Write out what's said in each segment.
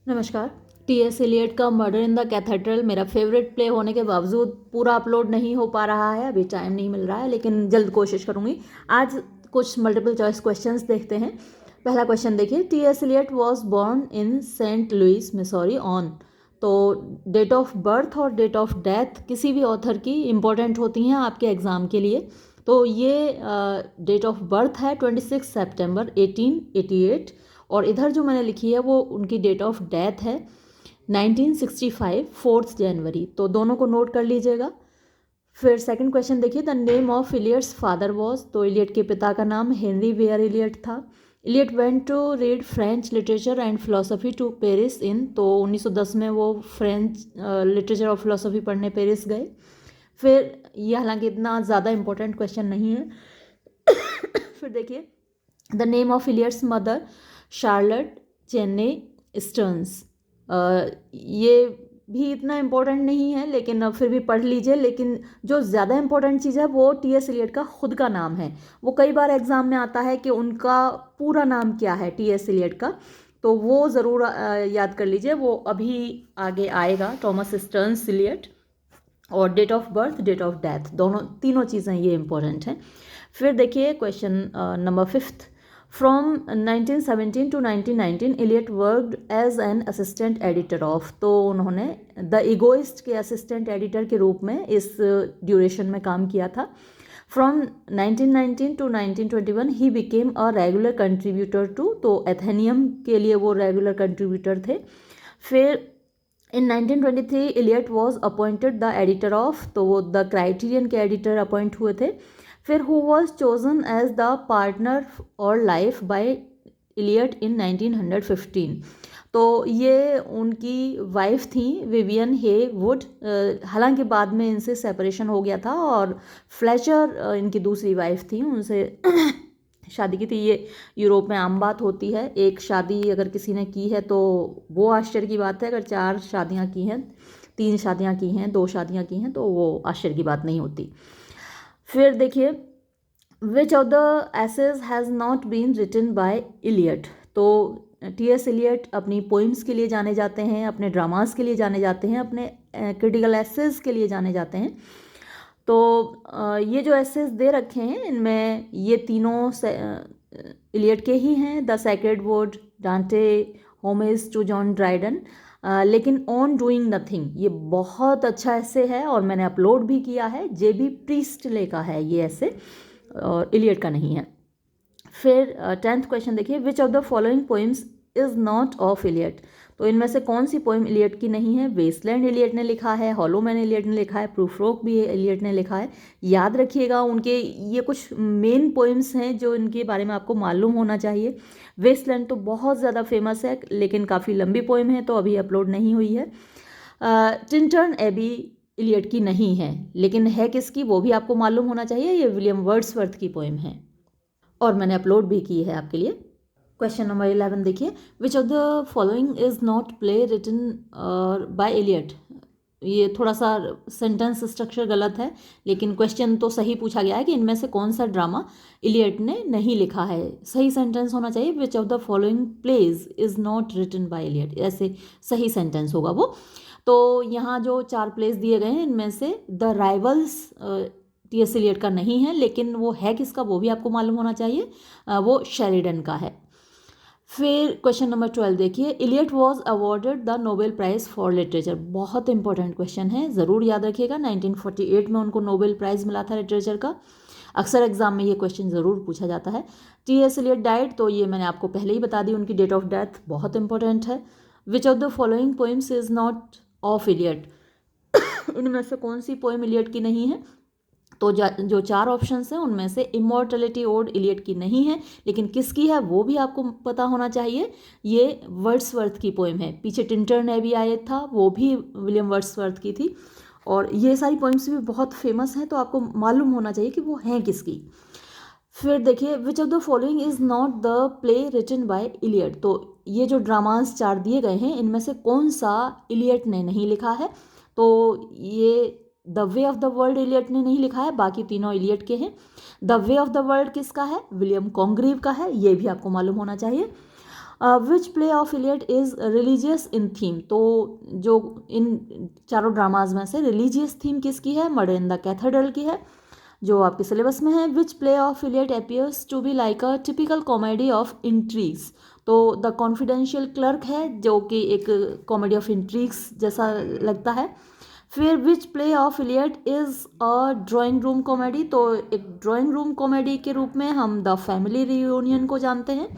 नमस्कार। T.S.. Elliott का murder in the cathedral मेरा फेवरेट प्ले होने के बावजूद पूरा अपलोड नहीं हो पा रहा है, अभी टाइम नहीं मिल रहा है, लेकिन जल्द कोशिश करूँगी। आज कुछ मल्टीपल चॉइस क्वेश्चंस देखते हैं। पहला क्वेश्चन देखिए, T S. Eliot was born in Saint Louis Missouri on. तो डेट ऑफ बर्थ और डेट ऑफ डेथ किसी भी ऑथर की इम्पोर्टेंट होती हैं आपके एग्ज़ाम के लिए। तो ये डेट ऑफ बर्थ है 26 सितंबर 1888 और इधर जो मैंने लिखी है वो उनकी डेट ऑफ डेथ है 1965 4 जनवरी। तो दोनों को नोट कर लीजिएगा। फिर सेकंड क्वेश्चन देखिए, the name of Eliot's father was. तो इलियट के पिता का नाम हेनरी वेयर इलियट था। Eliot went to read French literature and philosophy to Paris in. तो 1910 में वो फ्रेंच लिटरेचर और फिलोसफी पढ़ने पेरिस गए। फिर ये हालांकि इतना ज़्यादा इंपॉर्टेंट क्वेश्चन नहीं है। फिर देखिए, the name of Eliot's mother Charlotte Cheney Stearns. ये भी इतना इम्पोर्टेंट नहीं है, लेकिन फिर भी पढ़ लीजिए। लेकिन जो ज़्यादा इम्पोर्टेंट चीज़ है वो टी.एस. एलियट का खुद का नाम है। वो कई बार एग्जाम में आता है कि उनका पूरा नाम क्या है टी.एस. एलियट का, तो वो ज़रूर याद कर लीजिए। वो अभी आगे आएगा, थॉमस स्टर्न्स एलियट। और date of birth, date of death, दोनों तीनों चीज़ें ये इंपॉर्टेंट हैं। फिर देखिए question number 5th, from 1917 to 1919 Eliot worked as an assistant editor of. तो उन्होंने द इगोइस्ट के असिस्टेंट एडिटर के रूप में इस ड्यूरेशन में काम किया था। From 1919 to 1921 he became a regular contributor to. तो एथेनियम के लिए वो रेगुलर कंट्रीब्यूटर थे। फिर in 1923 Eliot was appointed the editor of. तो वो द क्राइटेरियन के एडिटर अपॉइंट हुए थे। फिर who was chosen as the partner और लाइफ बाय इलियट इन 1915। तो ये उनकी वाइफ थी विवियन हे वुड। हालांकि बाद में इनसे सेपरेशन हो गया था और फ्लेचर इनकी दूसरी वाइफ थी, उनसे शादी की थी। ये यूरोप में आम बात होती है, एक शादी अगर किसी ने की है तो वो आश्चर्य की बात है। अगर 4 शादियां की हैं, 3 शादियां की हैं, 2 शादियां की हैं, तो वो आश्चर्य की बात नहीं होती। फिर देखिए, which of the essays has not been written by Eliot. तो टी.एस. एलियट अपनी पोइम्स के लिए जाने जाते हैं, अपने ड्रामास के लिए जाने जाते हैं, अपने क्रिटिकल एसेज के लिए जाने जाते हैं। तो ये जो एसेज दे रखे हैं इनमें ये तीनों इलियट के ही हैं, द सेक्रेड वुड, डांटे, होमेज टू जॉन ड्राइडन। लेकिन ऑन डूइंग नथिंग ये बहुत अच्छा ऐसे है और मैंने अपलोड भी किया है। जे.बी. प्रीस्टले का है ये ऐसे, और इलियट का नहीं है। फिर 10th क्वेश्चन देखिए, which of the following poems is not of Eliot. तो इनमें से कौन सी पोइम इलियट की नहीं है। वेस्टलैंड इलियट ने लिखा है, हॉलोमैन इलियट ने लिखा है, प्रूफ्रोक भी इलियट ने लिखा है। याद रखिएगा, उनके ये कुछ मेन पोइम्स हैं जो इनके बारे में आपको मालूम होना चाहिए। वेस्टलैंड तो बहुत ज़्यादा फेमस है, लेकिन काफ़ी लंबी पोइम है तो अभी अपलोड नहीं हुई है। टिंटर्न एबी इलियट की नहीं है, लेकिन है किसकी वो भी आपको मालूम होना चाहिए। ये विलियम वर्ड्सवर्थ की पोइम है और मैंने अपलोड भी की है आपके लिए। क्वेश्चन नंबर 11 देखिए, which of the following is not play written by Eliot. ये थोड़ा सा सेंटेंस स्ट्रक्चर गलत है, लेकिन क्वेश्चन तो सही पूछा गया है कि इनमें से कौन सा ड्रामा इलियट ने नहीं लिखा है। सही सेंटेंस होना चाहिए, which of the following plays is not written by Eliot, ऐसे सही सेंटेंस होगा वो। तो यहाँ जो 4 प्लेस दिए गए हैं इनमें से द राइवल्स टी.एस. एलियट का नहीं है, लेकिन वो है किसका वो भी आपको मालूम होना चाहिए। वो शेरिडन का है। फिर क्वेश्चन नंबर 12 देखिए, Eliot was awarded the Nobel prize for literature. बहुत इंपॉर्टेंट क्वेश्चन है, ज़रूर याद रखिएगा। 1948 में उनको नोबेल प्राइज़ मिला था लिटरेचर का। अक्सर एग्जाम में ये क्वेश्चन ज़रूर पूछा जाता है। टी.एस. एलियट डाइड, तो ये मैंने आपको पहले ही बता दी, उनकी डेट ऑफ डेथ बहुत इंपॉर्टेंट है। Which of the following poems is not of Eliot. इनमें से कौन सी पोइम इलियट की नहीं है। तो जो 4 ऑप्शंस हैं उनमें से इमॉर्टलिटी ओड इलियट की नहीं है, लेकिन किसकी है वो भी आपको पता होना चाहिए। ये वर्ड्सवर्थ की पोइम है। पीछे टिंटर्न एबी आया था, वो भी विलियम वर्ड्सवर्थ की थी। और ये सारी पोइम्स भी बहुत फेमस हैं, तो आपको मालूम होना चाहिए कि वो हैं किसकी। फिर देखिए, which of the following is not the play written by Eliot. तो ये जो ड्रामास 4 दिए गए हैं इनमें से कौन सा इलियट ने नहीं लिखा है। तो ये the way of the world Eliot ने नहीं लिखा है, बाकी तीनों इलियट के हैं। The way of the world किसका है, विलियम कॉन्ग्रीव का है, ये भी आपको मालूम होना चाहिए। विच play of Eliot is religious in theme, तो जो इन चारों ड्रामाज में से रिलीजियस थीम किसकी है, मर्डर इन द कैथेड्रल की है, जो आपके सिलेबस में है. Which play of Eliot appears to be like a typical comedy of intrigues, तो द कॉन्फिडेंशियल क्लर्क है जो कि एक कॉमेडी ऑफ इंट्रीग्स जैसा लगता है. फिर which play of Eliot is a drawing room comedy, तो एक ड्राइंग रूम कॉमेडी के रूप में हम द फैमिली रियूनियन को जानते हैं.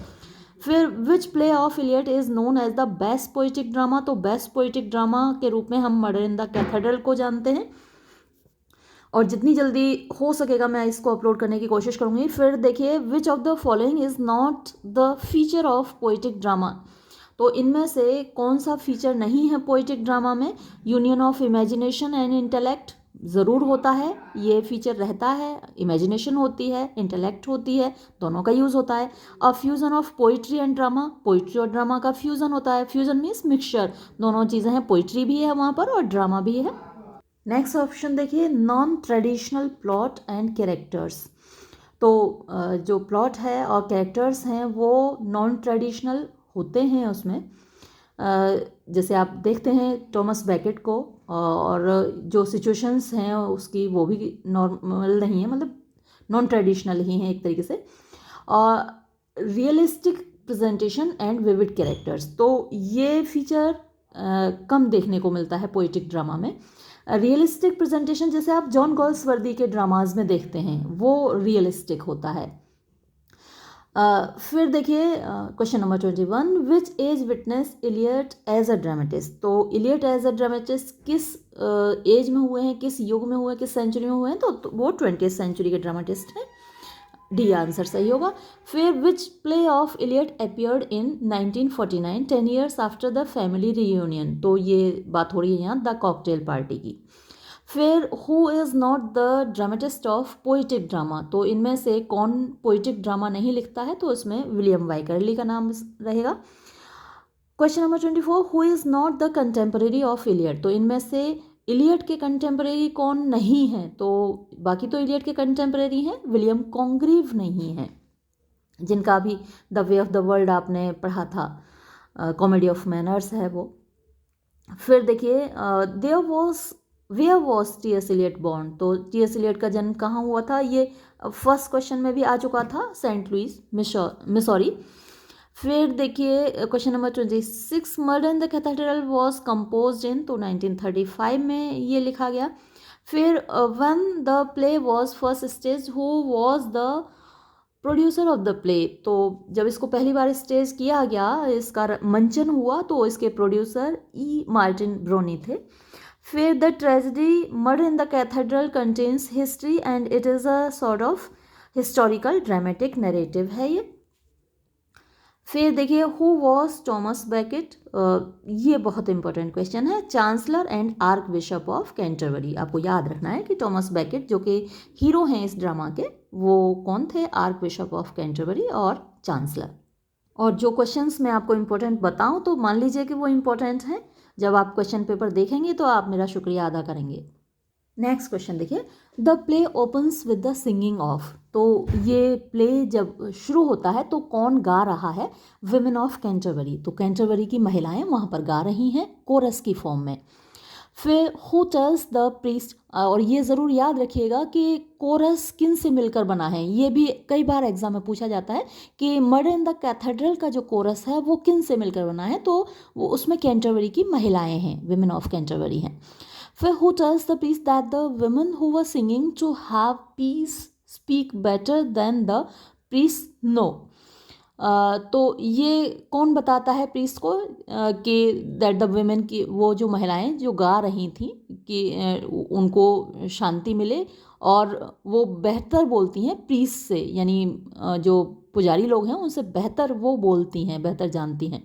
फिर which play of Eliot is known as the best poetic drama, तो बेस्ट पोइटिक ड्रामा के रूप में हम मर्डर इन द कैथेड्रल को जानते हैं. और जितनी जल्दी हो सकेगा मैं इसको अपलोड करने की कोशिश करूँगी. फिर देखिए which of the following is not the feature of poetic drama, तो इनमें से कौन सा फीचर नहीं है पोइटिक ड्रामा में. Union of imagination and intellect ज़रूर होता है, ये फीचर रहता है. इमेजिनेशन होती है, इंटेलेक्ट होती है, दोनों का यूज़ होता है. A fusion of poetry and drama, poetry और ड्रामा का फ्यूज़न होता है. फ्यूज़न मीन्स मिक्सचर, दोनों चीज़ें हैं, पोइट्री भी है वहाँ पर और ड्रामा भी है. नेक्स्ट ऑप्शन देखिए non traditional plot and characters, तो जो प्लॉट है और कैरेक्टर्स हैं वो नॉन ट्रेडिशनल होते हैं उसमें. जैसे आप देखते हैं टॉमस बैकेट को, और जो सिचुएशंस हैं उसकी वो भी नॉर्मल नहीं है, मतलब नॉन ट्रेडिशनल ही हैं एक तरीके से. और realistic presentation and vivid characters, तो ये फीचर कम देखने को मिलता है पोइटिक ड्रामा में. रियलिस्टिक प्रेजेंटेशन जैसे आप जॉन गोल्सवर्दी के ड्रामाज में देखते हैं वो रियलिस्टिक होता है. फिर देखिए question number 21, which age witness Eliot as a dramatist, तो इलियड एज अ ड्रामेटिस्ट किस एज में हुए हैं, किस युग में हुए हैं, किस सेंचुरी में हुए हैं, तो वो 20th सेंचुरी के ड्रामेटिस्ट हैं. डी आंसर सही होगा. फिर which play of Iliad appeared in 1949 10 years after the family reunion, तो ये बात हो रही है यहाँ द कॉकटेल पार्टी की. फिर who is not the dramatist of poetic drama, तो इनमें से कौन पोइटिक ड्रामा नहीं लिखता है, तो इसमें विलियम वाइकरली का नाम रहेगा. Question number 24, who is not the contemporary of Iliad, तो इनमें से इलियड के कंटेम्परेरी कौन नहीं है, तो बाकी तो इलियड के कंटेम्परेरी हैं, विलियम कॉन्ग्रीव नहीं है, जिनका भी the way of the world आपने पढ़ा था, कॉमेडी ऑफ मैनर्स है वो. फिर देखिए where was T S. Eliot born, तो टी.एस. इलियट का जन्म कहाँ हुआ था, ये फर्स्ट क्वेश्चन में भी आ चुका था, सेंट लुइस मिसौरी. फिर देखिए question number 26, murder in the cathedral was composed in, तो 1935 में ये लिखा गया. फिर when the play was first stage who was the producer of the play, तो जब इसको पहली बार स्टेज किया गया, इसका मंचन हुआ, तो इसके प्रोड्यूसर ई मार्टिन ब्रोनी थे. फिर the tragedy murder in the cathedral contains history and it is a sort of historical dramatic narrative है ये. फिर देखिए हु वॉज टॉमस बैकेट, ये बहुत इंपॉर्टेंट क्वेश्चन है. Chancellor and arc bishop of Canterbury, आपको याद रखना है कि टॉमस बैकेट जो कि हीरो हैं इस ड्रामा के, वो कौन थे, आर्क बिशप ऑफ कैंटरबरी और चांसलर. और जो क्वेश्चंस मैं आपको इम्पोर्टेंट बताऊं तो मान लीजिए कि वो इम्पोर्टेंट हैं, जब आप क्वेश्चन पेपर देखेंगे तो आप मेरा शुक्रिया अदा करेंगे. नेक्स्ट क्वेश्चन देखिए, the play opens with the singing of, तो ये प्ले जब शुरू होता है तो कौन गा रहा है, विमेन ऑफ कैंटरबरी, तो कैंटरबरी की महिलाएं वहाँ पर गा रही हैं कोरस की फॉर्म में. फिर हु टेल्स द प्रीस्ट, और ये ज़रूर याद रखिएगा कि कोरस किन से मिलकर बना है, ये भी कई बार एग्जाम में पूछा जाता है कि मर्डर इन द कैथेड्रल का जो कोरस है वो किन से मिलकर बना है, तो वो उसमें कैंटरबरी की महिलाएं हैं, विमेन ऑफ कैंटरबरी हैं. फिर who tells the priest that the women who were singing to have peace speak better than the priest know, तो ये कौन बताता है प्रीस्ट को कि दैट द वुमेन की, वो जो महिलाएं जो गा रही थी कि उनको शांति मिले और वो बेहतर बोलती हैं प्रीस्ट से, यानी जो पुजारी लोग हैं उनसे बेहतर वो बोलती हैं, बेहतर जानती हैं.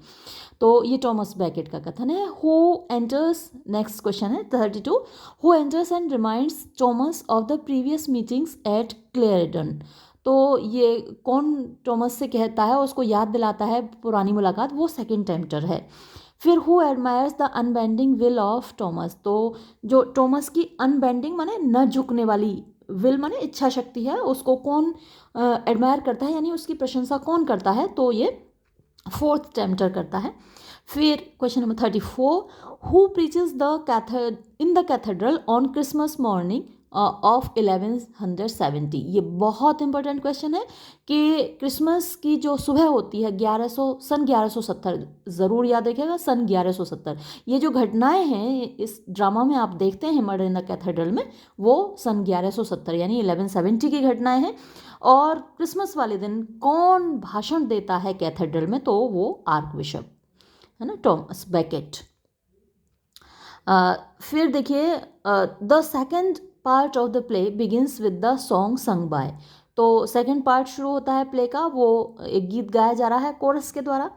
तो ये टॉमस बैकेट का कथन है. हु एंटर्स, नेक्स्ट क्वेश्चन है 32, who enters and reminds Thomas of the previous meetings at Clarendon, तो ये कौन टॉमस से कहता है, उसको याद दिलाता है पुरानी मुलाकात, वो सेकंड टेम्प्टर है. फिर who admires the unbending will of Thomas, तो जो टॉमस की अनबेंडिंग माने न झुकने वाली, विल माने इच्छा शक्ति है, उसको कौन एडमायर करता है, यानी उसकी प्रशंसा कौन करता है, तो ये फोर्थ टेम्प्टर करता है। फिर question number 34, who preaches in the cathedral on Christmas morning of 1170। ये बहुत इंपॉर्टेंट क्वेश्चन है कि क्रिसमस की जो सुबह होती है 1170, ज़रूर याद रखिएगा, सन 1170। ये जो घटनाएं हैं इस ड्रामा में आप देखते हैं मर्डर इन द कैथेड्रल में, वो सन 1170 यानी 1170 की घटनाएं हैं। और क्रिसमस वाले दिन कौन भाषण देता है कैथेड्रल में, तो वो आर्क बिशप है ना, टॉमस बेकेट। फिर देखिए, the second part of the play begins with the song sung by. तो सेकेंड पार्ट शुरू होता है प्ले का, वो एक गीत गाया जा रहा है कोरस के द्वारा।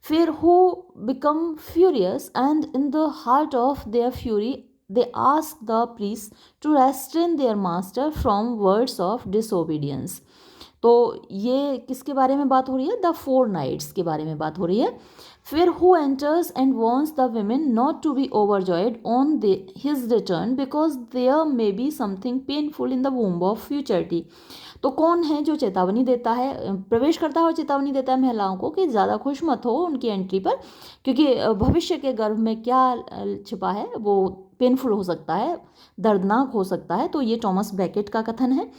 फिर who become furious and in the heart of their fury they ask the priest to restrain their master from words of disobedience. तो ये किसके बारे में बात हो रही है, द 4 नाइट्स के बारे में बात हो रही है। फिर who enters and wants the women not to be overjoyed on his return because there may be something painful in the womb of futurity. तो कौन है जो चेतावनी देता है, प्रवेश करता है और चेतावनी देता है महिलाओं को कि ज़्यादा खुश मत हो उनकी एंट्री पर, क्योंकि भविष्य के गर्भ में क्या छिपा है वो पेनफुल हो सकता है, दर्दनाक हो सकता है। तो ये टॉमस बेकेट का कथन है।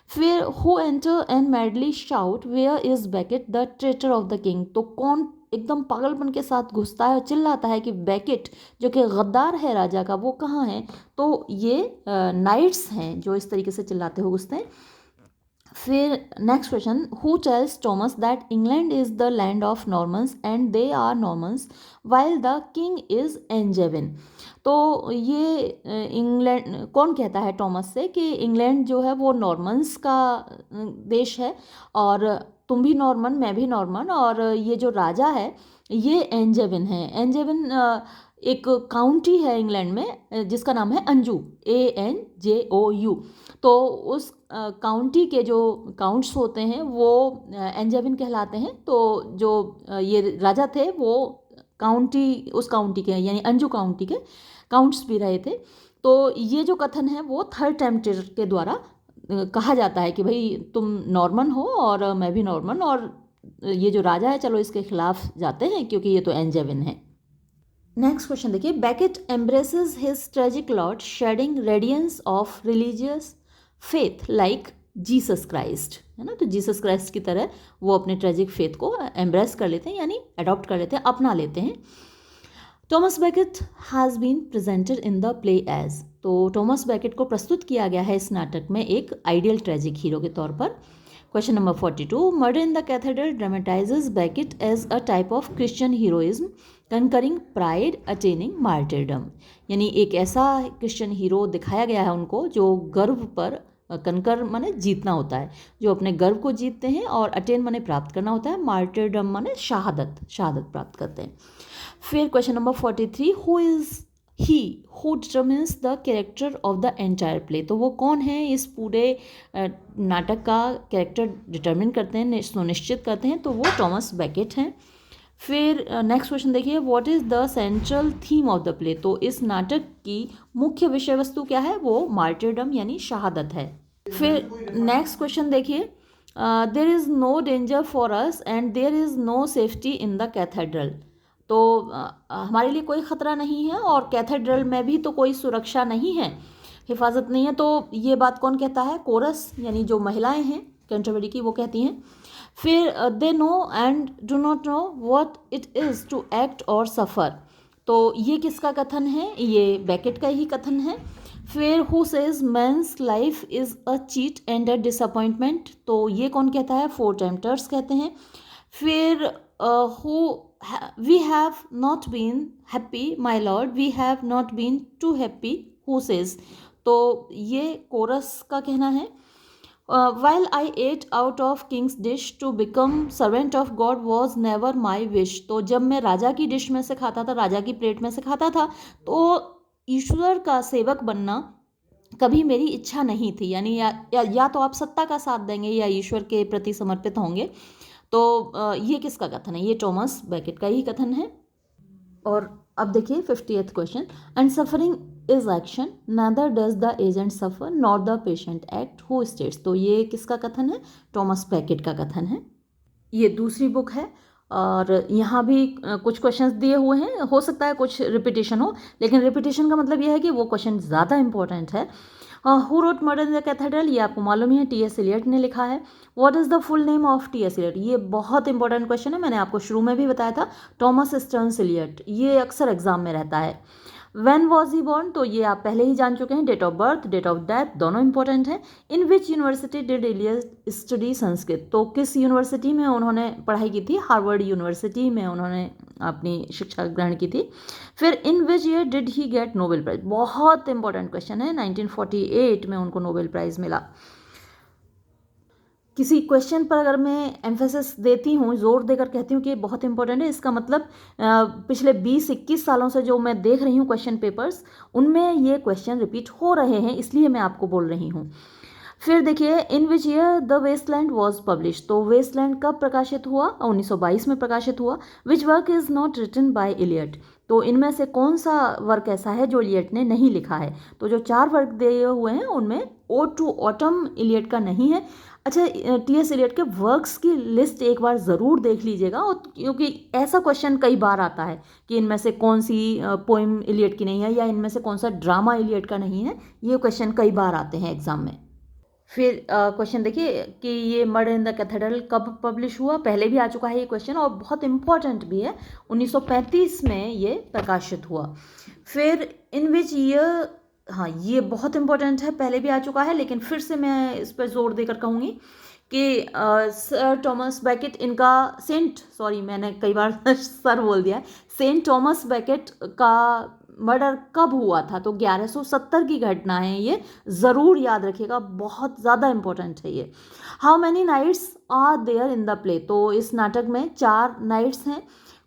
फिर who enter and madly shout where is Becket the traitor of the king. तो कौन एकदम पागलपन के साथ घुसता है और चिल्लाता है कि बेकेट जो कि गद्दार है राजा का, वो कहाँ है। तो ये नाइट्स हैं जो इस तरीके से चिल्लाते हुए घुसते हैं। फिर next question, who tells Thomas that England is the land of Normans and they are Normans while the king is Angevin. तो ये इंग्लैंड कौन कहता है टॉमस से कि इंग्लैंड जो है वो नॉर्मन्स का देश है, और तुम भी नॉर्मन मैं भी नॉर्मन, और ये जो राजा है ये एंजेविन है। एंजेविन एक काउंटी है इंग्लैंड में जिसका नाम है अंजू, ANJOU। तो उस काउंटी के जो काउंट्स होते हैं वो एंजेविन कहलाते हैं। तो जो ये राजा थे वो उस काउंटी के यानी अंजू काउंटी के काउंट्स भी रहे थे। तो ये जो कथन है वो थर्ड टेम्प्टर के द्वारा कहा जाता है कि भाई तुम नॉर्मन हो और मैं भी नॉर्मन, और ये जो राजा है चलो इसके खिलाफ जाते हैं क्योंकि ये तो एंजेविन है। नेक्स्ट क्वेश्चन देखिए, Becket embraces his tragic lord shedding radiance of religious faith like Jesus Christ, है ना। तो जीसस क्राइस्ट की तरह वो अपने ट्रेजिक फेथ को एम्ब्रेस कर लेते हैं यानी अडॉप्ट कर लेते हैं, अपना लेते हैं। Thomas Becket has been presented in the play as. तो टॉमस बेकेट को प्रस्तुत किया गया है इस नाटक में एक आइडियल ट्रेजिक हीरो के तौर पर। Question number 42, murder in the cathedral dramatizes Becket as a type of Christian heroism conquering pride attaining martyrdom. यानी एक ऐसा क्रिश्चियन हीरो दिखाया गया है उनको जो गर्व पर कंकर माने जीतना होता है, जो अपने गर्व को जीतते हैं, और अटेन माने प्राप्त करना होता है, मार्टिरडम माने शहादत प्राप्त करते हैं। फिर question number 43, who is he who determines the character of the entire play. तो वो कौन है इस पूरे नाटक का कैरेक्टर डिटर्मिन करते हैं, सुनिश्चित करते हैं, तो वो टॉमस बेकेट हैं। फिर नेक्स्ट क्वेश्चन देखिए, what is the central theme of the play. तो इस नाटक की मुख्य विषय वस्तु क्या है, वो मार्टिरडम यानी शहादत है। फिर नेक्स्ट क्वेश्चन देखिए, there is no danger for us and there is no safety in the cathedral. तो हमारे लिए कोई ख़तरा नहीं है और कैथेड्रल में भी तो कोई सुरक्षा नहीं है, हिफाजत नहीं है। तो ये बात कौन कहता है, कोरस यानी जो महिलाएं हैं कैंटरबरी की वो कहती हैं। फिर they know and do not know what it is to act और सफ़र। तो ये किसका कथन है, ये बेकेट का ही कथन है। फिर who says men's life is a cheat and a disappointment. तो ये कौन कहता है, 4 टेम्प्टर्स कहते हैं। फिर who we have not been happy my lord we have not been too happy who says. तो ये कोरस का कहना है। while I ate out of king's dish to become servant of God was never my wish। तो जब मैं राजा की dish में से खाता था, राजा की प्लेट में से खाता था, तो ईश्वर का सेवक बनना कभी मेरी इच्छा नहीं थी। यानी या तो आप सत्ता का साथ देंगे या ईश्वर के प्रति समर्पित होंगे। तो ये किसका कथन है, ये टॉमस बेकेट का ही कथन है। और अब देखिए 50th question, and suffering is action neither does the agent suffer not the patient act who states. तो ये किसका कथन है, टॉमस बेकेट का कथन है। ये दूसरी बुक है और यहाँ भी कुछ क्वेश्चंस दिए हुए हैं, हो सकता है कुछ रिपीटेशन हो, लेकिन रिपीटेशन का मतलब यह है कि वो क्वेश्चन ज़्यादा इंपॉर्टेंट है। Who wrote murder in the cathedral, ये आपको मालूम ही है, टी.एस. एलियट ने लिखा है। What is the full name of T S. Eliot, ये बहुत इंपॉर्टेंट क्वेश्चन है, मैंने आपको शुरू में भी बताया था, थॉमस स्टर्न्स एलियट, ये अक्सर एग्जाम में रहता है। व्हेन वॉज ही बॉर्न, तो ये आप पहले ही जान चुके हैं, date of birth, date of death, दोनों इंपॉर्टेंट हैं। In which university did Eliot study Sanskrit, तो किस यूनिवर्सिटी में उन्होंने पढ़ाई की थी, हार्वर्ड यूनिवर्सिटी में उन्होंने अपनी शिक्षा ग्रहण की थी। फिर in which year did he get Nobel prize, बहुत इंपॉर्टेंट क्वेश्चन है, 1948 में उनको नोबेल प्राइज मिला। किसी क्वेश्चन पर अगर मैं एम्फेसिस देती हूँ, जोर देकर कहती हूँ कि बहुत इंपॉर्टेंट है, इसका मतलब पिछले 20-21 सालों से जो मैं देख रही हूँ क्वेश्चन पेपर्स, उनमें ये क्वेश्चन रिपीट हो रहे हैं, इसलिए मैं आपको बोल रही हूँ। फिर देखिए, in which year the Waste Land was publish, तो वेस्टलैंड कब प्रकाशित हुआ, 1922 में प्रकाशित हुआ। Which work is not written by Eliot, तो इनमें से कौन सा वर्क ऐसा है जो एलियट ने नहीं लिखा है, तो जो 4 वर्क दिए हुए हैं उनमें ओड टू ऑटम एलियट का नहीं है। अच्छा, टी.एस. एलियट के वर्क्स की लिस्ट एक बार ज़रूर देख लीजिएगा, और क्योंकि ऐसा क्वेश्चन कई बार आता है कि इनमें से कौन सी पोइम एलियट की नहीं है, या इनमें से कौन सा ड्रामा एलियट का नहीं है, ये क्वेश्चन कई बार आते हैं एग्जाम में। फिर क्वेश्चन देखिए कि ये मर्डर इन द कैथेड्रल कब पब्लिश हुआ, पहले भी आ चुका है ये क्वेश्चन और बहुत इंपॉर्टेंट भी है, 1935 में ये प्रकाशित हुआ। फिर इन विच ईयर, हाँ ये बहुत इंपॉर्टेंट है, पहले भी आ चुका है, लेकिन फिर से मैं इस पर जोर देकर कहूँगी कि सर थॉमस बैकेट, इनका मैंने कई बार सर बोल दिया है, सेंट थॉमस बैकेट का मर्डर कब हुआ था, तो 1170 की घटना है ये, ज़रूर याद रखिएगा, बहुत ज़्यादा इंपॉर्टेंट है ये। How many knights are there in the play, तो इस नाटक में 4 नाइट्स हैं।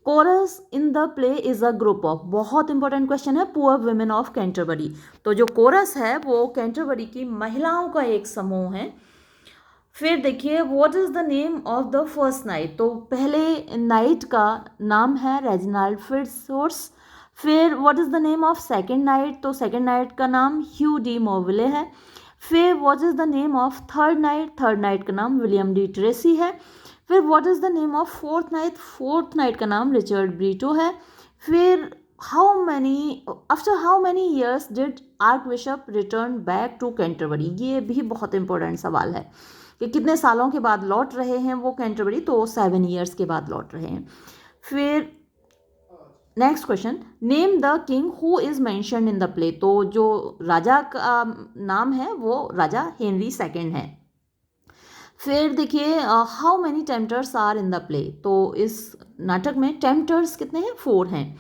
Chorus in the play is a group of, बहुत इंपॉर्टेंट क्वेश्चन है, पुअर वुमेन ऑफ कैंटरबरी, तो जो कोरस है वो कैंटरबरी की महिलाओं का एक समूह है। फिर देखिए, what is the name of the first night, तो पहले नाइट का नाम है रेजिनाल्ड फिट्जरोस। फिर what is the name of second night, तो सेकंड नाइट का नाम ह्यू डी मॉर्विले है। फिर what is the name of third night का नाम विलियम डी ट्रेसी है। फिर what is the name of fourth night का नाम रिचर्ड ब्रीटो है। फिर after how many years did arc bishop return back to Canterbury, ये भी बहुत इंपॉर्टेंट सवाल है कि कितने सालों के बाद लौट रहे हैं वो कैंटरबरी, तो 7 ईयर्स के बाद लौट रहे हैं। फिर next question, name the king who is mentioned in the play, तो जो राजा का नाम है वो राजा हेनरी सेकंड है। फिर देखिए, how many tempters are in the play, तो इस नाटक में टेम्पटर्स कितने हैं, 4 हैं,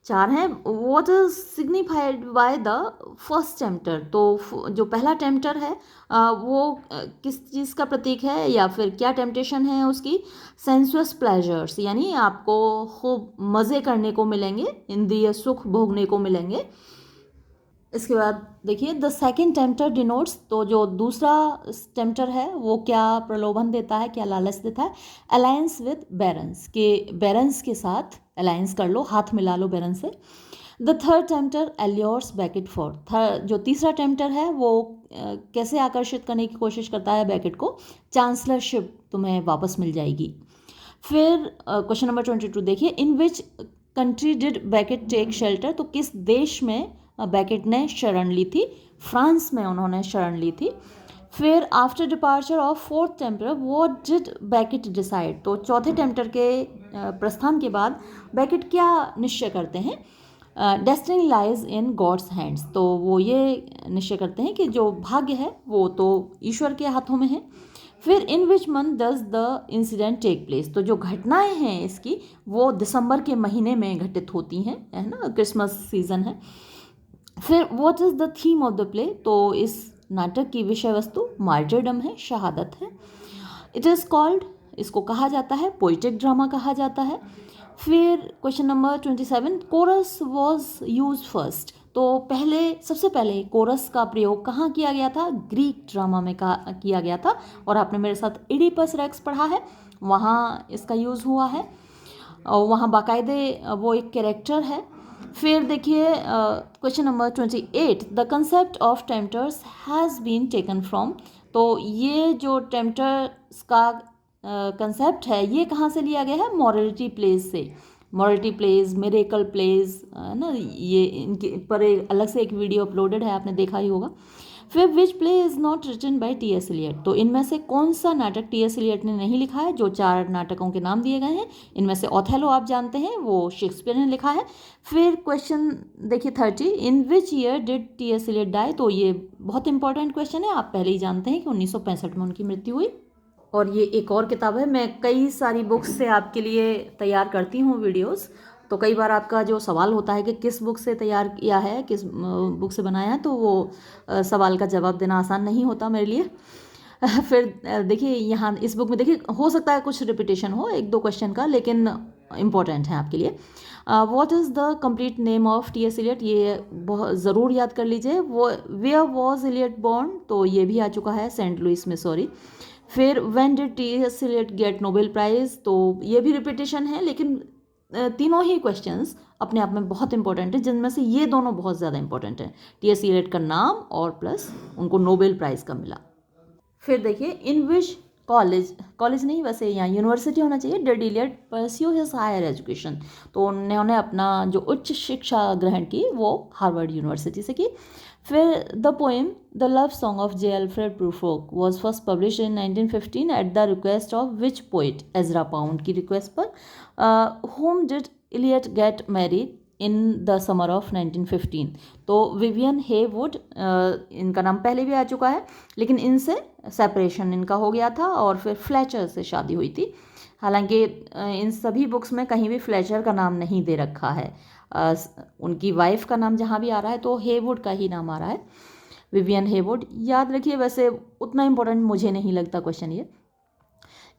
4 हैं। What is signified by the first tempter, तो जो पहला टेम्पटर है वो किस चीज़ का प्रतीक है, या फिर क्या टेम्पटेशन है उसकी, सेंसुअस प्लेजर्स, यानी आपको खूब मज़े करने को मिलेंगे, इंद्रिय सुख भोगने को मिलेंगे। इसके बाद देखिए, द सेकेंड टेम्पटर डिनोट्स, तो जो दूसरा टेम्पटर है वो क्या प्रलोभन देता है, क्या लालच देता है, अलायंस विद बैरन्स, के बैरन्स के साथ अलायंस कर लो, हाथ मिला लो बैरन से। The third tempter allures Becket for, जो तीसरा टेम्पटर है वो कैसे आकर्षित करने की कोशिश करता है बैकेट को, चांसलरशिप तुम्हें वापस मिल जाएगी। फिर क्वेश्चन नंबर 22 देखिए, in which country did Becket take shelter, तो किस देश में बैकेट ने शरण ली थी, फ्रांस में उन्होंने शरण ली थी। फिर after departure of fourth tempter what did baked decide, तो चौथे टेम्पटर के प्रस्थान के बाद बैकेट क्या निश्चय करते हैं, destiny lies in God's hands, तो वो ये निश्चय करते हैं कि जो भाग्य है वो तो ईश्वर के हाथों में है। फिर in which month does the incident take place, तो जो घटनाएं हैं इसकी वो दिसंबर के महीने में घटित होती हैं, है ना, क्रिसमस सीजन है। फिर what is the theme of the play, तो इस नाटक की विषय वस्तु मार्टरडम है, शहादत है। इट इज़ कॉल्ड, इसको कहा जाता है, पोइटिक ड्रामा कहा जाता है। फिर question number 27, chorus was use first, तो सबसे पहले कोरस का प्रयोग कहाँ किया गया था, ग्रीक ड्रामा में किया गया था, और आपने मेरे साथ इडिपस रेक्स पढ़ा है, वहाँ इसका यूज़ हुआ है, और वहाँ बाकायदे वो एक कैरेक्टर है। फिर देखिए question number 28, the concept of tempters has been taken from, तो ये जो टेम्पटर्स का कंसेप्ट है ये कहाँ से लिया गया है, मॉरलिटी प्लेज से। मॉरलिटी प्लेज, मिरेकल प्लेज, है ना, ये इनके पर अलग से एक वीडियो अपलोडेड है, आपने देखा ही होगा। फिर which play is not written by T S. Eliot, तो इनमें से कौन सा नाटक टी.एस. एलियट ने नहीं लिखा है। जो 4 नाटकों के नाम दिए गए हैं, इनमें से ओथेलो आप जानते हैं, वो शेक्सपियर ने लिखा है। फिर क्वेश्चन देखिए 30, in which year did T S. Eliot die, तो ये बहुत इंपॉर्टेंट क्वेश्चन है, आप पहले ही जानते हैं कि 1965 में उनकी मृत्यु हुई। और ये एक और किताब है, मैं कई सारी बुक्स से आपके लिए तैयार करती हूँ वीडियोस, तो कई बार आपका जो सवाल होता है कि किस बुक से तैयार किया है, किस बुक से बनाया है, तो वो सवाल का जवाब देना आसान नहीं होता मेरे लिए। फिर देखिए यहाँ इस बुक में देखिए, हो सकता है कुछ रिपीटेशन हो 1-2 क्वेश्चन का, लेकिन इम्पोर्टेंट है आपके लिए। What is the complete name of T S. Eliot, ये बहुत ज़रूर याद कर लीजिए। वो वेयर वॉज एलियट बॉर्न, तो ये भी आ चुका है, सेंट लुइस मिसौरी। फिर when did T S. Eliot get Nobel prize, तो ये भी रिपीटेशन है, लेकिन तीनों ही क्वेश्चंस अपने आप में बहुत इंपॉर्टेंट है, जिनमें से ये दोनों बहुत ज़्यादा इंपॉर्टेंट हैं, टी.एस. एलियट का नाम और प्लस उनको नोबेल प्राइज़ का मिला। फिर देखिए इन विच कॉलेज नहीं, वैसे यहाँ यूनिवर्सिटी होना चाहिए, did Eliot pursue his higher education, तो उन्होंने अपना जो उच्च शिक्षा ग्रहण की वो हार्वर्ड यूनिवर्सिटी से की। फिर the poem the love song of J Alfred Prufrock was first publish in 1915 at the request of which poet, Ezra Pound की रिक्वेस्ट पर। Whom did Eliot get married in the summer of 1915, तो Vivian Heywood, इनका नाम पहले भी आ चुका है, लेकिन इनसे सेपरेशन इनका हो गया था और फिर फ्लेचर से शादी हुई थी। हालांकि इन सभी बुक्स में कहीं भी फ्लेचर का नाम नहीं दे रखा है, उनकी वाइफ का नाम जहाँ भी आ रहा है तो हेवुड का ही नाम आ रहा है, विवियन हेवुड, याद रखिए। वैसे उतना इम्पोर्टेंट मुझे नहीं लगता क्वेश्चन ये।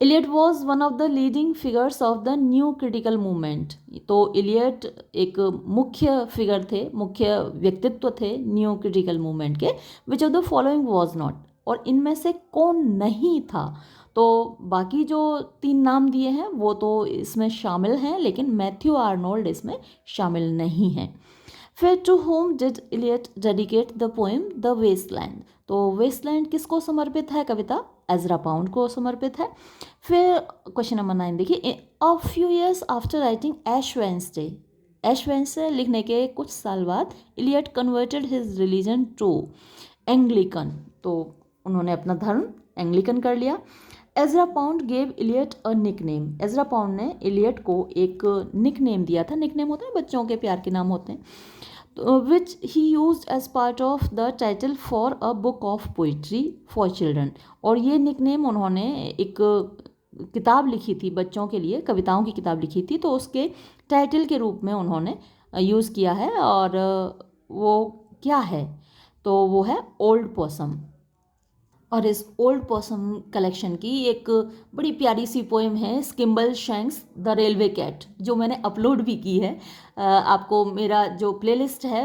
Eliot was one of the leading figures of the new critical movement, तो इलियट एक मुख्य फिगर थे, मुख्य व्यक्तित्व थे न्यू क्रिटिकल मूवमेंट के। विच of the following was not, और इनमें से कौन नहीं था, तो बाकी जो 3 नाम दिए हैं वो तो इसमें शामिल हैं, लेकिन मैथ्यू आर्नोल्ड इसमें शामिल नहीं हैं। फिर to whom did Eliot dedicate the poem the Waste Land, तो वेस्टलैंड किसको समर्पित है कविता, एजरा पाउंड को समर्पित है। फिर क्वेश्चन नंबर 9 देखिए, a few years after writing Ash Wednesday लिखने के कुछ साल बाद Eliot converted his religion to Anglican, तो उन्होंने अपना धर्म एंग्लिकन कर लिया। Ezra Pound gave Eliot a nickname, Ezra Pound ने इलियट को एक निकनेम दिया था, निकनेम होते हैं बच्चों के प्यार के नाम होते हैं, which he used as part of the title for a book of poetry for children, और ये निकनेम उन्होंने एक किताब लिखी थी बच्चों के लिए, कविताओं की किताब लिखी थी, तो उसके टाइटल के रूप में उन्होंने यूज़ किया है। और वो क्या है, तो वो है ओल्ड पॉसम। और इस ओल्ड पॉसम कलेक्शन की एक बड़ी प्यारी सी पोएम है, स्किम्बल शैंक्स द रेलवे कैट, जो मैंने अपलोड भी की है, आपको मेरा जो प्लेलिस्ट है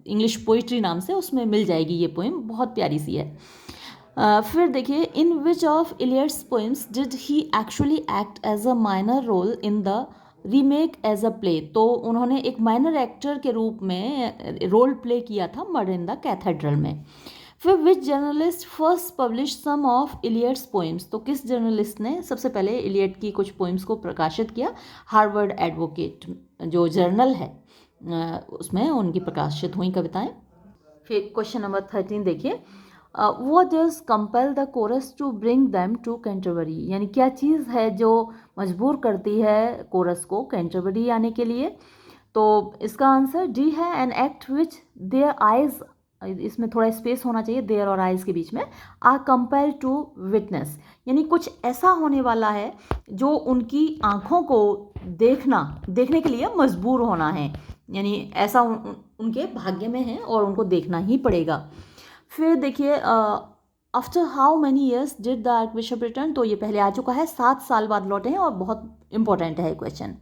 इंग्लिश पोइट्री नाम से, उसमें मिल जाएगी ये पोएम, बहुत प्यारी सी है। फिर देखिए, in which of Eliot's poems did he actually act as a minor role in the remake as a play, तो उन्होंने एक माइनर एक्टर के रूप में रोल प्ले किया था मर्डर इन द कैथेड्रल में। फिर which journalist first publish some of Eliot's poems, तो किस जर्नलिस्ट ने सबसे पहले इलियट की कुछ पोएम्स को प्रकाशित किया, हार्वर्ड एडवोकेट जो जर्नल है उसमें उनकी प्रकाशित हुई कविताएं। फिर क्वेश्चन नंबर 13 देखिए, what does compel the chorus to bring them to Canterbury, यानी क्या चीज़ है जो मजबूर करती है कोरस को कैंटरबरी आने के लिए, तो इसका आंसर डी है, an act which their eyes, इसमें थोड़ा स्पेस होना चाहिए देयर और आइज के बीच में, आर कंपेल टू विटनेस, यानी कुछ ऐसा होने वाला है जो उनकी आँखों को देखने के लिए मजबूर होना है, यानी ऐसा उनके भाग्य में है और उनको देखना ही पड़ेगा। फिर देखिए, after how many years did the archbishop return, तो ये पहले आ चुका है, 7 साल बाद लौटे हैं और बहुत इंपॉर्टेंट है question.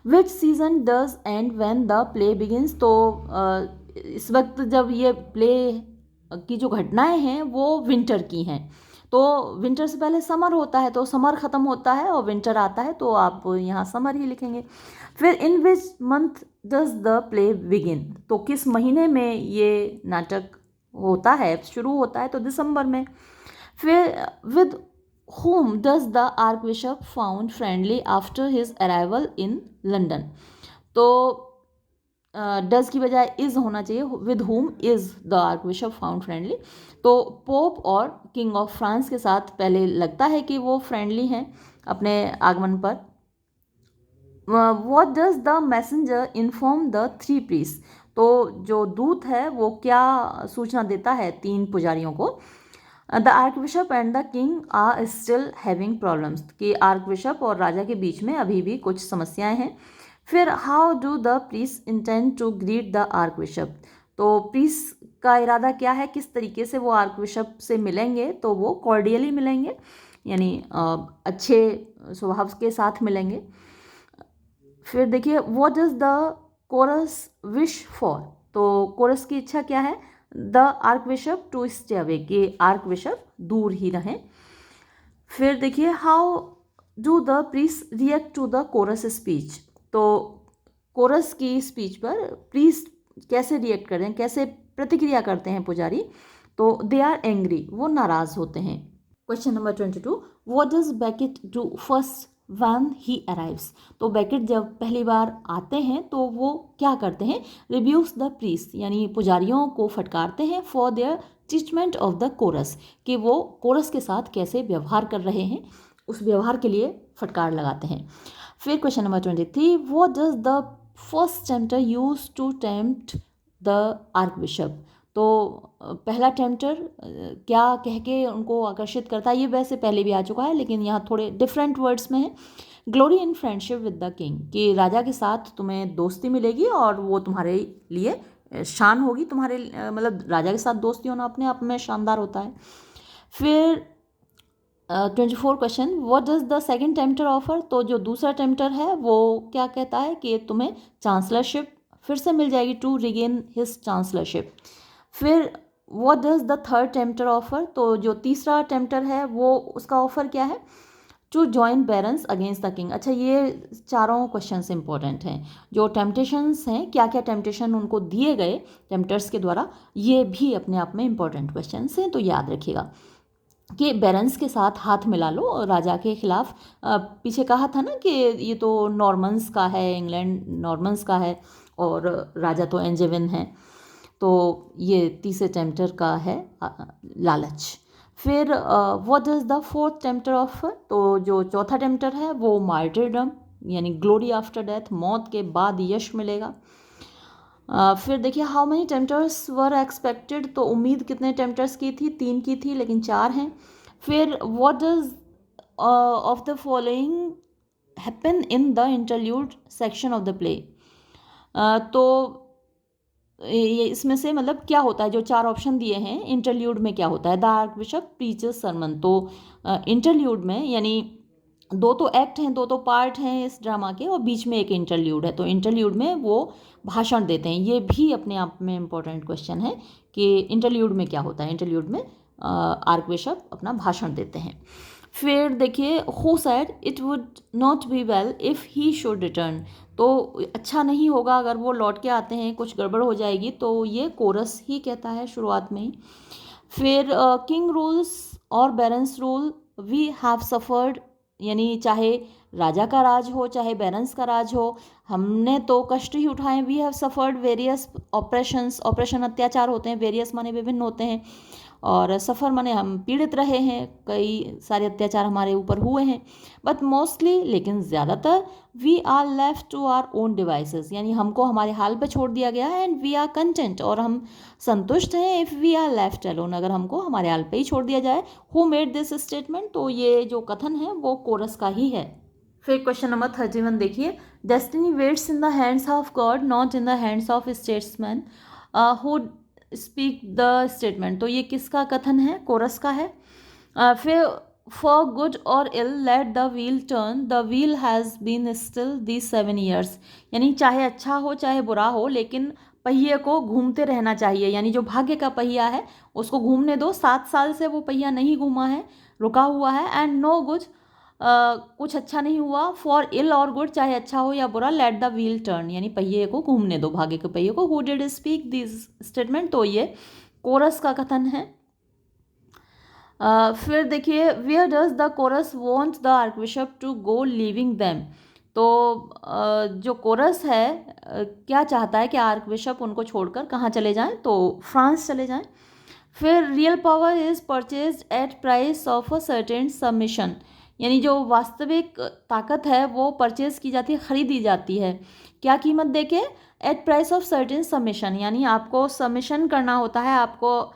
Which season does and when the play begins, तो इस वक्त जब ये प्ले की जो घटनाएं हैं वो विंटर की हैं, तो विंटर से पहले समर होता है, तो समर ख़त्म होता है और विंटर आता है, तो आप यहाँ समर ही लिखेंगे। फिर in which month does the play begin, तो किस महीने में ये नाटक होता है, शुरू होता है, तो दिसंबर में। फिर with whom does the archbishop found friendly after his arrival in London? तो डज की बजाय इज होना चाहिए, with whom is the archbishop found friendly. तो पोप और किंग ऑफ फ्रांस के साथ पहले लगता है कि वो फ्रेंडली हैं अपने आगमन पर. What does the messenger inform the three priests? तो जो दूत है वो क्या सूचना देता है तीन पुजारियों को? The archbishop and the king are still having problems, कि आर्कबिशप और राजा के बीच में अभी भी कुछ समस्याएं हैं. फिर how do the priest intend to greet the archbishop? तो प्रीस्ट का इरादा क्या है, किस तरीके से वो आर्कबिशप से मिलेंगे? तो वो कॉर्डियली मिलेंगे, यानी अच्छे स्वभाव के साथ मिलेंगे. फिर देखिए what does the chorus wish for? तो कोरस की इच्छा क्या है? The archbishop to stay away, कि आर्कबिशप दूर ही रहें. फिर देखिए how do the priest react to the chorus speech? तो कोरस की स्पीच पर प्रीस्ट कैसे रिएक्ट करते हैं, कैसे प्रतिक्रिया करते हैं पुजारी? तो दे आर एंग्री, वो नाराज होते हैं. Question number 22, what does Beckett do first when he arrives? तो बेकेट जब पहली बार आते हैं तो वो क्या करते हैं? रिब्यूक्स द प्रीस्ट, यानी पुजारियों को फटकारते हैं for their treatment of the coarse, कि वो कोरस के साथ कैसे व्यवहार कर रहे हैं, उस व्यवहार के लिए फटकार लगाते हैं. फिर question number 23, what does the first tempter use to tempt the archbishop? तो पहला टेम्पटर क्या कह के उनको आकर्षित करता है? ये वैसे पहले भी आ चुका है लेकिन यहाँ थोड़े डिफरेंट वर्ड्स में है. Glory in friendship with the king, कि राजा के साथ तुम्हें दोस्ती मिलेगी और वो तुम्हारे लिए शान होगी, तुम्हारे मतलब राजा के साथ दोस्ती होना अपने आप में शानदार होता है. फिर 24 question, what does the second tempter offer? तो जो दूसरा टेम्पटर है वो क्या कहता है कि तुम्हें चांसलरशिप फिर से मिल जाएगी, टू रिगेन हिज चांसलरशिप. फिर what does the third tempter offer? तो जो तीसरा टेम्पटर है वो उसका ऑफर क्या है? To join barons against the king. अच्छा, ये चारों क्वेश्चंस इंपॉर्टेंट हैं. जो टेम्पटेशंस हैं, क्या क्या टेम्पटेशन उनको दिए गए टेम्पटर्स के द्वारा, ये भी अपने आप में इंपॉर्टेंट क्वेश्चंस हैं. तो याद रखिएगा कि बैरन्स के साथ हाथ मिला लो राजा के खिलाफ. पीछे कहा था ना कि ये तो नॉर्मन्स का है, इंग्लैंड नॉर्मन्स का है और राजा तो एंजेविन है. तो ये तीसरे टेम्पटर का है लालच. फिर what does the fourth tempter offer? तो जो चौथा टेम्पटर है वो मार्टिरडम, यानी ग्लोरी आफ्टर डेथ, मौत के बाद यश मिलेगा. फिर देखिए हाउ मेनी टेम्पटर्स वर एक्सपेक्टेड? तो उम्मीद कितने टेम्पटर्स की थी? 3 की थी लेकिन 4 हैं. फिर what does of the following happen in the interlude section of the play? तो ये इसमें से मतलब क्या होता है, जो 4 ऑप्शन दिए हैं इंटरल्यूड में क्या होता है? The archbishop preaches sermon. तो इंटरल्यूड में, यानी 2 तो एक्ट हैं, 2 तो पार्ट हैं इस ड्रामा के और बीच में एक इंटरल्यूड है. तो इंटरल्यूड में वो भाषण देते हैं. ये भी अपने आप में इम्पोर्टेंट क्वेश्चन है कि इंटरल्यूड में क्या होता है. इंटरल्यूड में आर्कबिशप अपना भाषण देते हैं. फिर देखिए who said it would not be well if he should return? तो अच्छा नहीं होगा अगर वो लौट के आते हैं, कुछ गड़बड़ हो जाएगी. तो ये कोरस ही कहता है शुरुआत में ही. फिर किंग रूल्स और barons rule, we have suffered, यानी चाहे राजा का राज हो चाहे बैरन्स का राज हो, हमने तो कष्ट ही उठाए. We have suffered various operations, operation अत्याचार होते हैं, वेरियस माने विभिन्न होते हैं, और सफ़र माने हम पीड़ित रहे हैं, कई सारे अत्याचार हमारे ऊपर हुए हैं. बट मोस्टली, लेकिन ज़्यादातर, we are left to our own devices, यानी हमको हमारे हाल पे छोड़ दिया गया है. एंड वी आर कंटेंट, और हम संतुष्ट हैं. If we are left alone, अगर हमको हमारे हाल पे ही छोड़ दिया जाए. Who made this statement? तो ये जो कथन है वो कोरस का ही है. फिर क्वेश्चन नंबर 31 देखिए, destiny waits in the hands of God not in the hands of statesman who speak the statement. तो ये किसका कथन है? कोरस का है. फिर फॉर गुड और ill let the wheel turn, the wheel has been still these 7 years, यानी चाहे अच्छा हो चाहे बुरा हो लेकिन पहिए को घूमते रहना चाहिए. यानी जो भाग्य का पहिया है उसको घूमने दो. 7 साल से वो पहिया नहीं घूमा है, रुका हुआ है. एंड नो गुड, कुछ अच्छा नहीं हुआ. फॉर इल और गुड, चाहे अच्छा हो या बुरा, लेट द व्हील टर्न, यानी पहिए को घूमने दो, भाग्य के पहिए को. Who did speak this statement? तो ये कोरस का कथन है. फिर देखिए, where does the chorus want the archbishop to go leaving them. तो जो कोरस है क्या चाहता है कि आर्कबिशप उनको छोड़कर कहाँ चले जाएं, तो फ्रांस चले जाएं। फिर real power is purchase at price of a certain submission, यानी जो वास्तविक ताकत है वो परचेज की जाती है, खरीदी जाती है, क्या कीमत देके, at price of certain submission, यानी आपको सबमिशन करना होता है, आपको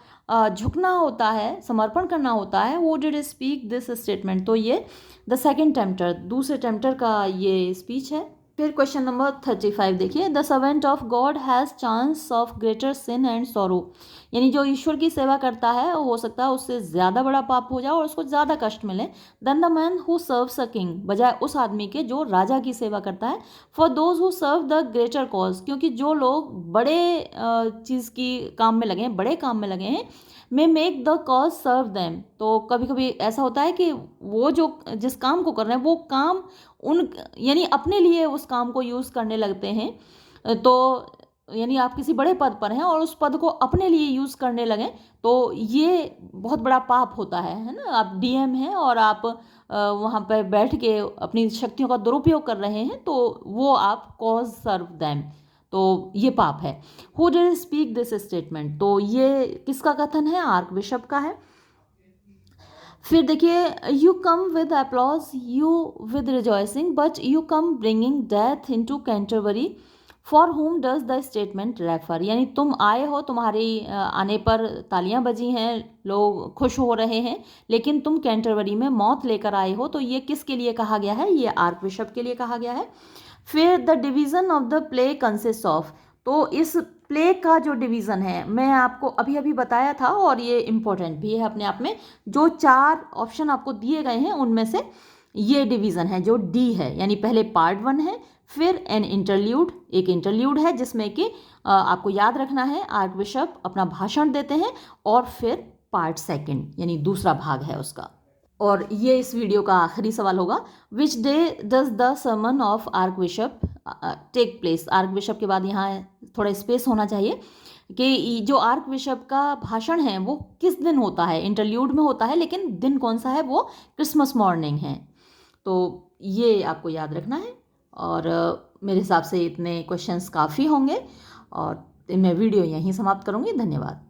झुकना होता है, समर्पण करना होता है। वो डिड स्पीक दिस स्टेटमेंट, तो ये द सेकेंड टेम्पटर, दूसरे टेम्पटर का ये स्पीच है। फिर क्वेश्चन नंबर 35 देखिए, the servant of God has chance of greater sin and sorrow, यानी जो ईश्वर की सेवा करता है हो सकता है उससे ज़्यादा बड़ा पाप हो जाए और उसको ज़्यादा कष्ट मिले, then the man who serves a king, बजाय उस आदमी के जो राजा की सेवा करता है, for those who serve the greater cause, क्योंकि जो लोग बड़े चीज़ की काम में लगे हैं, बड़े काम में लगे हैं, may make the cause serve them. तो कभी कभी ऐसा होता है कि वो जो जिस काम को कर रहे हैं वो काम उन, यानी अपने लिए उस काम को यूज़ करने लगते हैं। तो यानी आप किसी बड़े पद पर हैं और उस पद को अपने लिए यूज़ करने लगें, तो ये बहुत बड़ा पाप होता है ना। आप डीएम हैं और आप वहाँ पर बैठ के अपनी शक्तियों का दुरुपयोग कर रहे हैं, तो वो आप कॉज सर्व दैम, तो ये पाप है। Who did speak this statement, तो ये किसका कथन है, आर्क बिशप का है। फिर देखिए, you come with applause you with rejoicing but you come bringing death into Canterbury, for whom does the statement refer, यानी तुम आए हो, तुम्हारी आने पर तालियां बजी हैं, लोग खुश हो रहे हैं, लेकिन तुम कैंटरबरी में मौत लेकर आए हो, तो ये किसके लिए कहा गया है, ये आर्क बिशप के लिए कहा गया है। फिर the division of the play consist of, तो इस प्ले का जो डिवीज़न है मैं आपको अभी अभी बताया था और ये इम्पोर्टेंट भी है अपने आप में, जो 4 ऑप्शन आपको दिए गए हैं उनमें से ये डिवीज़न है जो डी है, यानी पहले पार्ट 1 है, फिर एन इंटरल्यूड, एक इंटरल्यूड है जिसमें कि आपको याद रखना है आर्क बिशप अपना भाषण देते हैं, और फिर पार्ट 2 यानी दूसरा भाग है उसका। और ये इस वीडियो का आखिरी सवाल होगा, which day does the sermon of archbishop take place. Archbishop के बाद यहाँ थोड़ा स्पेस होना चाहिए कि जो आर्क बिशप का भाषण है वो किस दिन होता है, इंटरल्यूड में होता है, लेकिन दिन कौन सा है, वो क्रिसमस मॉर्निंग है। तो ये आपको याद रखना है। और मेरे हिसाब से इतने क्वेश्चंस काफ़ी होंगे और मैं वीडियो यहीं समाप्त करूँगी। धन्यवाद।